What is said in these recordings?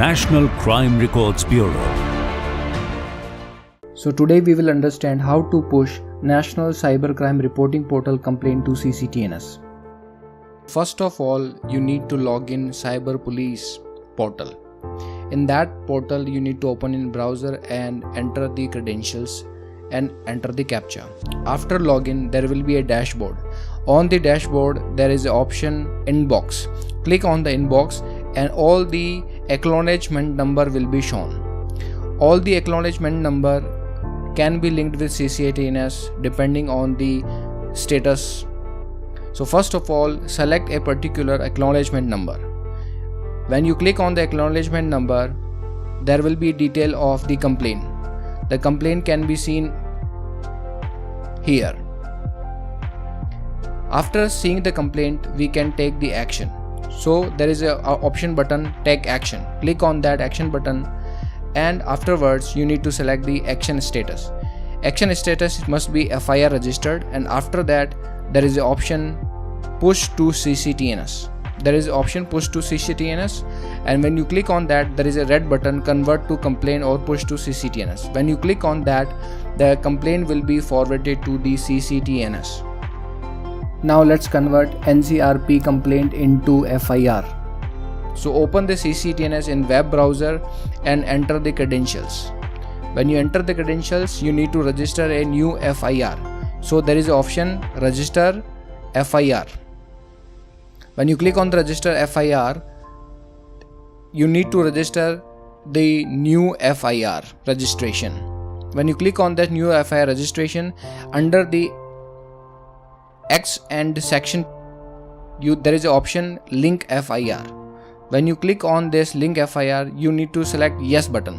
National Crime Records Bureau. So today we will understand how to push National Cybercrime Reporting Portal complaint to CCTNS. First of all, you need to log in Cyber Police portal. In that portal, you need to open in browser and enter the credentials and enter the CAPTCHA. After login, there will be a dashboard. On the dashboard, there is an option inbox. Click on the inbox and all the acknowledgement number will be shown. All the acknowledgement number can be linked with CCTNS depending on the status. So first of all, select a particular acknowledgement number. When you click on the acknowledgement number, there will be detail of the complaint. The complaint can be seen here. After seeing the complaint, we can take the action. So there is a option button, take action. Click on that action button and afterwards you need to select the action status. Action status must be FIR registered, and after that there is an option push to CCTNS. There is an option push to CCTNS, and when you click on that, there is a red button convert to complaint or push to CCTNS. When you click on that, the complaint will be forwarded to the CCTNS. Now let's convert NCRP complaint into FIR. So open the CCTNS in web browser and enter the credentials. When you enter the credentials, you need to register a new FIR. So there is an option register FIR. When you click on the register FIR, you need to register the new FIR registration. When you click on that new FIR registration, under the X and section, there is an option link FIR. When you click on this link FIR, you need to select yes button.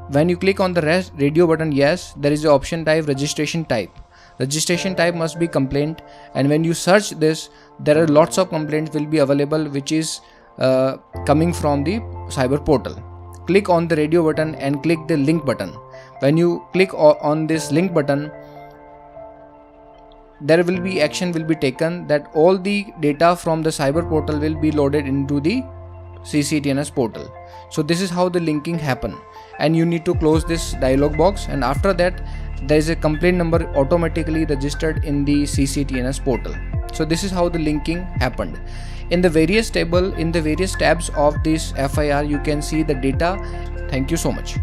When you click on the radio button yes, there is an option type registration type. Registration type must be complaint, and when you search this, there are lots of complaints will be available which is coming from the cyber portal. Click on the radio button and click the link button. When you click on this link button, there will be action will be taken that all the data from the cyber portal will be loaded into the CCTNS portal. So this is how the linking happen, and you need to close this dialog box, and after that there is a complaint number automatically registered in the CCTNS portal. So this is how the linking happened. In the various tabs of this FIR, you can see the data. Thank you so much.